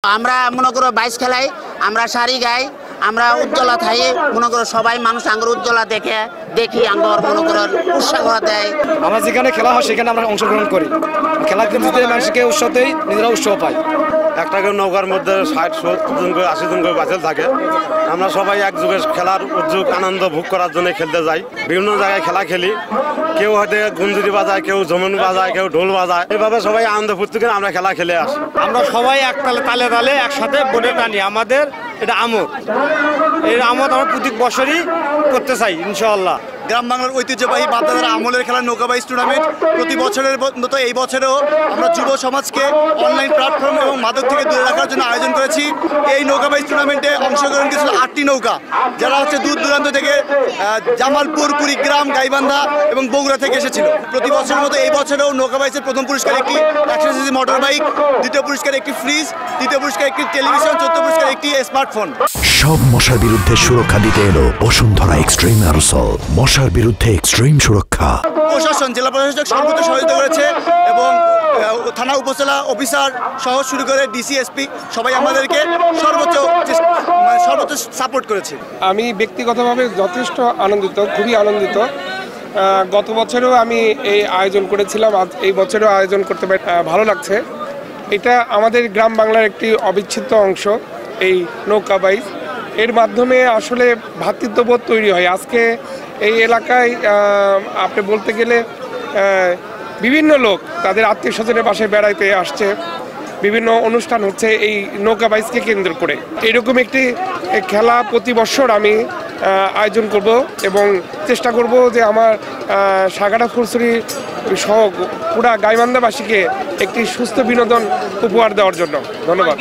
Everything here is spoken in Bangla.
আমরা মনে করো 22 খেলাই আমরা সারি গাই আমরা উজ্জ্বলা থাই মনে করো সবাই মানুষ আঙ্গুর উজ্জ্বলা দেখি আঙ্গুর মনে করো উৎসাহ দেয়। আমরা যেখানে খেলা হয় সেখানে আমরা অংশগ্রহণ করি। খেলা কেন্দ্রে মানুষকে উৎসাহ দেই, নিজেরা উৎসাহ পাই। একটা নৌকার মধ্যে 60-70 জন করে 80 জন করে বাছাল থাকে। আমরা সবাই একযোগে খেলার উদ্যোগ আনন্দ ভোগ করার জন্য খেলতে যাই। বিভিন্ন জায়গায় খেলা খেলি, কেউ হয়তো গুঞ্জুরি বাজায়, কেউ ঝুমুর বাজায়, কেউ ঢোল বাজায়, এভাবে সবাই আনন্দ ফুর্তি করে আমরা খেলা খেলে আসি। আমরা সবাই এক তালে তালে একসাথে বোটে টানি। আমাদের এটা আমোদ, এই আমোদ আমরা প্রত্যেক বছরই করতে চাই ইনশাআল্লাহ। গ্রাম বাংলার ঐতিহ্যবাহী বাপদাদার আমলের খেলা নৌকা বাইচ টুর্নামেন্ট প্রতি বছরের মতো এই বছরেও আমরা যুব সমাজকে অনলাইন প্ল্যাটফর্ম এবং মাদক থেকে দূরে রাখার জন্য আয়োজন করেছি। এই নৌকা বাইচ টুর্নামেন্টে অংশগ্রহণ করেছিল 8টি নৌকা, যারা হচ্ছে দূর দূরান্ত থেকে জামালপুর, কুড়িগ্রাম, গাইবান্ধা এবং বগুড়া থেকে এসেছিল। প্রতি বছরের মতো এই বছরেও নৌকা বাইচের প্রথম পুরস্কার একটি 100cc মোটর বাইক, দ্বিতীয় পুরস্কার একটি ফ্রিজ, তৃতীয় পুরস্কার একটি টেলিভিশন, চতুর্থ পুরস্কার একটি স্মার্টফোন। সব মশার বিরুদ্ধে সুরক্ষা দিতে এলো বসুন্ধরা এক্সট্রিম অ্যারোসল, মশার বিরুদ্ধে এক্সট্রিম সুরক্ষা। প্রশাসন, জেলা প্রশাসক সর্বোচ্চ সহযোগিতা করেছে এবং থানা উপজেলা অফিসার সহ শুরু করে ডিসি, এসপি সবাই আমাদেরকে সর্বোচ্চ সাপোর্ট করেছে। আমি ব্যক্তিগতভাবে যথেষ্ট আনন্দিত, খুবই আনন্দিত। গত বছরেও আমি এই আয়োজন করেছিলাম, আজ এই বছরেও আয়োজন করতে ভালো লাগছে। এটা আমাদের গ্রাম বাংলার একটি অবিচ্ছেদ্য অংশ, এই নৌকা বাইচ। এর মাধ্যমে আসলে ভ্রাতৃত্ববোধ তৈরি হয়। আজকে এই এলাকায় আপনি বলতে গেলে বিভিন্ন লোক তাদের আত্মীয় স্বজনের বাসায় বেড়াইতে আসছে, বিভিন্ন অনুষ্ঠান হচ্ছে এই নৌকা বাইচকে কেন্দ্র করে। এরকম একটি খেলা প্রতি বছর আমি আয়োজন করব এবং চেষ্টা করব যে আমার সাগাটা ফুলছড়ি সহ পুরা গাইবান্ধাবাসীকে একটি সুস্থ বিনোদন উপহার দেওয়ার জন্য। ধন্যবাদ।